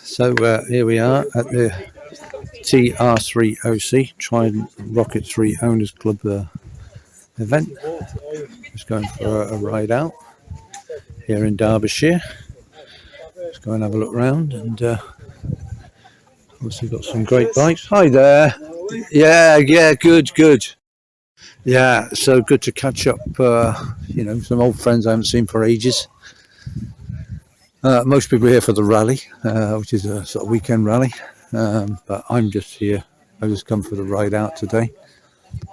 So here we are at the TR3OC Trident Rocket 3 Owners Club event. Just going for a ride out here in Derbyshire. Let's go and have a look around, and also got some great bikes. Hi there. Yeah, good. Yeah, so good to catch up. You know, some old friends I haven't seen for ages. Most people are here for the rally, which is a sort of weekend rally. But I'm just here. I just come for the ride out today.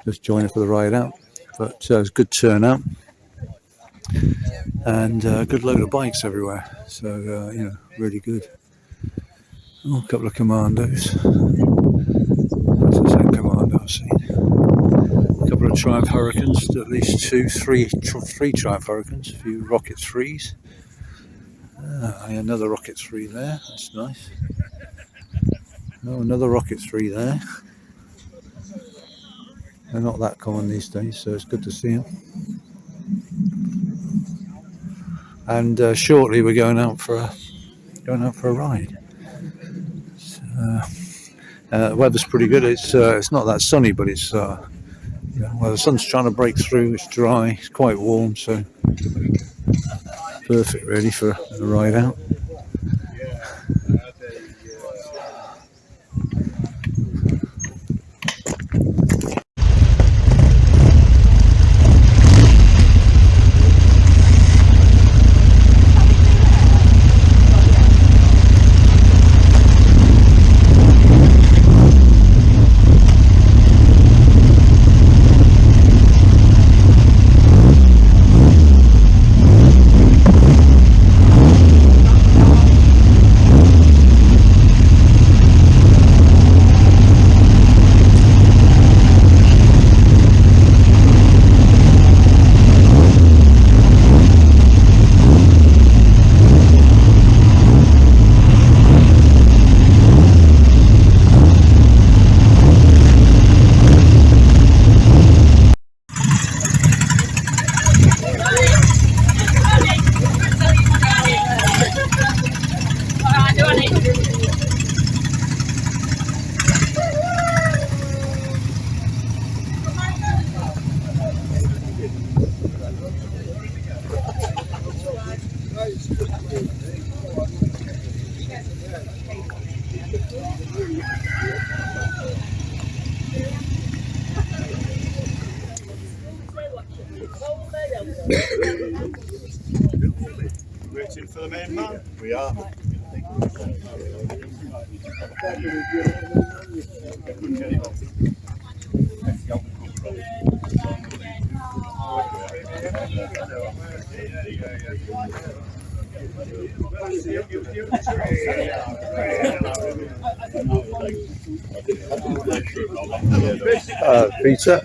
Just joining for the ride out. But it's a good turnout. And a good load of bikes everywhere. So, you know, really good. Oh, a couple of commandos. That's the same commando I've seen. A couple of Triumph Hurricanes, at least three Triumph Hurricanes, a few Rocket 3s. Another Rocket 3 there, that's nice. Oh, another Rocket 3 there. They're not that common these days, so it's good to see them. And shortly we're going out for a ride. So, the weather's pretty good. It's not that sunny, but it's you know, well, the sun's trying to break through. It's dry. It's quite warm, so perfect really for a ride out. Waiting for the main man? We are. Peter.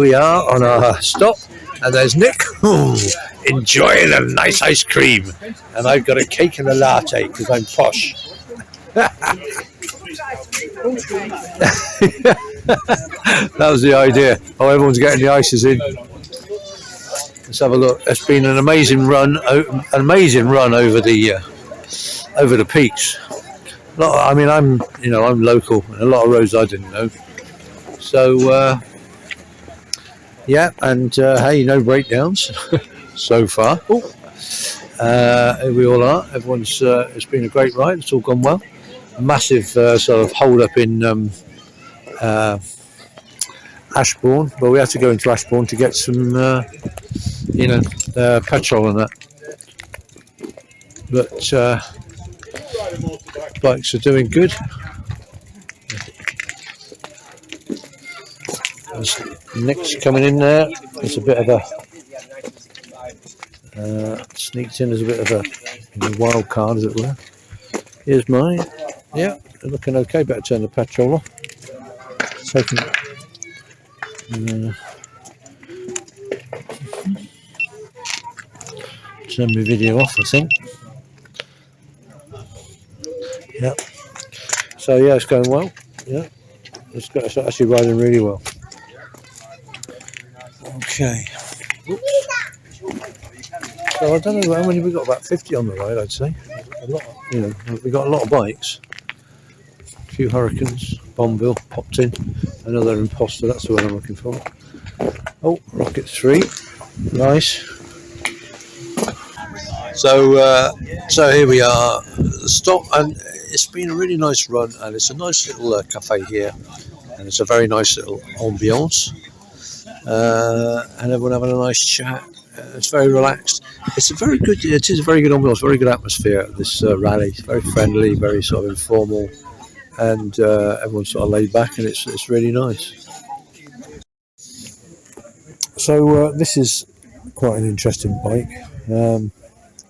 we are on our stop, and there's Nick enjoying a nice ice cream, and I've got a cake and a latte because I'm posh. That was the idea. Oh, everyone's getting the ices in. Let's have a look. It's been an amazing run over the peaks. I mean, I'm local, and a lot of roads I didn't know. So yeah, and hey, no breakdowns so far. Here we all are. Everyone's. It's been a great ride. It's all gone well. Massive sort of hold up in Ashbourne, but we had to go into Ashbourne to get some, petrol and that. But bikes are doing good. There's Nick's coming in there. It's a bit of a sneaked in as a bit of a wild card, as it were. Here's mine. Yeah, they're looking okay. Better turn the petrol off. Taking. Turn my video off, I think. Yeah. So yeah, it's going well. Yeah, it's actually riding really well. Okay. Oops. So I don't know how many we got. About 50 on the ride, I'd say. A lot. We got a lot of bikes. A few Hurricanes. Bombville popped in. Another Imposter. That's the one I'm looking for. Oh, Rocket 3. Nice. So here we are at the stop, and it's been a really nice run, and it's a nice little cafe here, and it's a very nice little ambiance, and everyone having a nice chat. It's very relaxed. It is a very good ambiance, very good atmosphere at this rally. It's very friendly, very sort of informal, and everyone's sort of laid back, and it's really nice. So this is quite an interesting bike.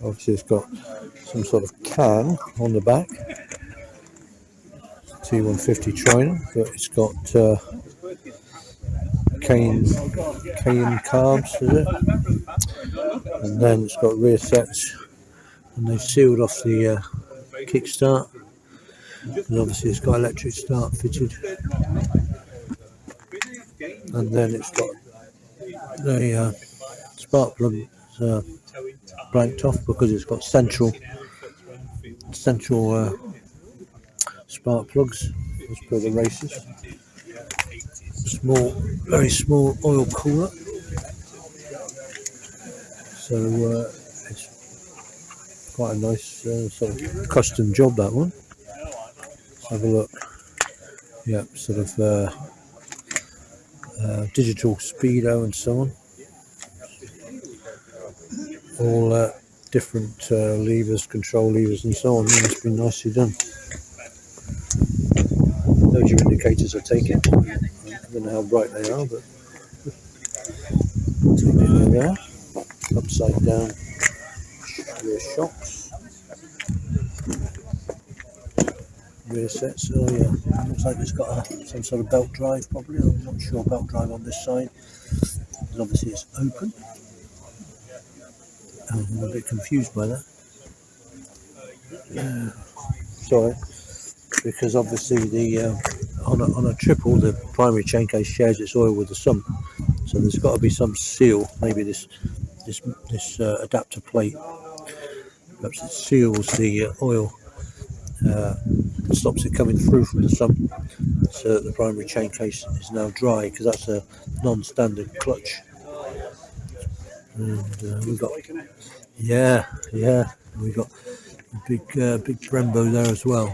Obviously it's got some sort of can on the back, T150 Trident, but it's got cane carbs, is it? And then it's got rear sets, and they've sealed off the kickstart, and obviously it's got electric start fitted, and then it's got the spark plug blanked off because it's got central spark plugs as per the races. Very small oil cooler. So it's quite a nice sort of custom job, that one. Let's have a look. Yeah, sort of digital speedo and so on. All different levers, control levers and so on. It's been nicely done. Those your indicators are taken. I don't know how bright they are, but there they are. Upside down rear shocks. Rear sets. Oh yeah, looks like it's got some sort of belt drive probably. I'm not sure. Belt drive on this side. And obviously it's open. I'm a bit confused by that. Sorry, because obviously the on a triple, the primary chain case shares its oil with the sump, so there's got to be some seal. Maybe this adapter plate, perhaps it seals the oil, stops it coming through from the sump, so that the primary chain case is now dry, because that's a non-standard clutch. And we've got we got a big Brembo there as well.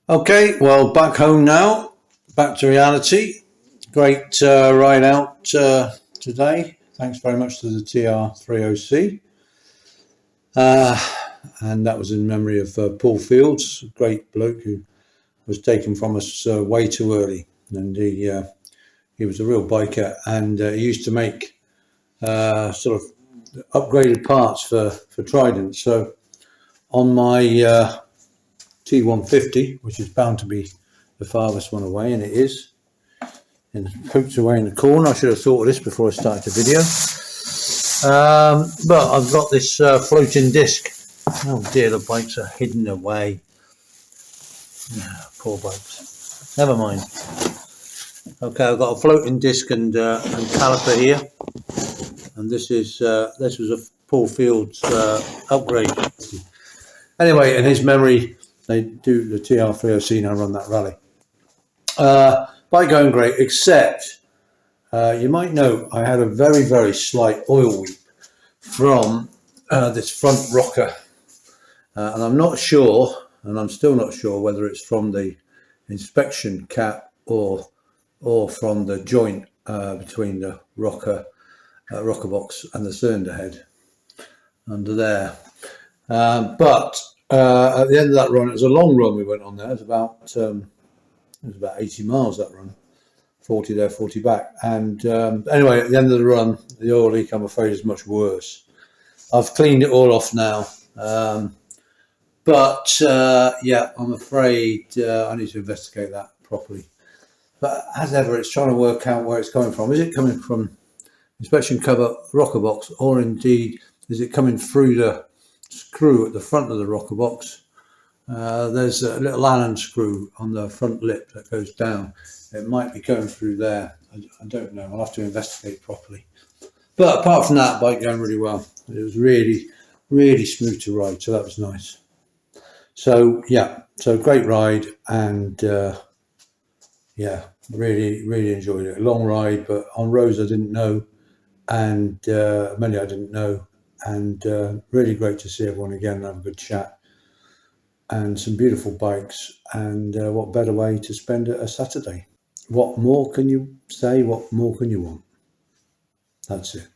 Okay, well, back home now, back to reality. Great ride out today. Thanks very much to the TR3OC. And that was in memory of Paul Fields, a great bloke who was taken from us way too early. And he was a real biker, and he used to make sort of upgraded parts for Trident. So on my T150, which is bound to be the farthest one away, and it is, and poked away in the corner. I should have thought of this before I started the video. But I've got this floating disc. Oh dear, the bikes are hidden away. Poor bikes. Never mind. Okay, I've got a floating disc and caliper here, and this was a Paul Fields upgrade. Anyway, in his memory, they do the TR3OC now run that rally. Bike going great, except you might know I had a very, very slight oil weep from this front rocker, and I'm not sure, and I'm still not sure whether it's from the inspection cap or from the joint between the rocker box and the cylinder head under there. But at the end of that run, it was a long run we went on there. It was about 80 miles that run, 40 there, 40 back. And anyway, at the end of the run, the oil leak, I'm afraid, is much worse. I've cleaned it all off now. But yeah, I'm afraid I need to investigate that properly. But as ever, it's trying to work out where it's coming from. Is it coming from inspection cover rocker box, or indeed is it coming through the screw at the front of the rocker box? There's a little Allen screw on the front lip that goes down. It might be going through there. I don't know. I'll have to investigate properly. But apart from that, bike going really well. It was really, really smooth to ride, so that was nice. So yeah, so great ride, and yeah, really, really enjoyed it. A long ride, but on roads I didn't know, and many I didn't know, and really great to see everyone again and have a good chat. And some beautiful bikes, and what better way to spend a Saturday? What more can you say? What more can you want? That's it.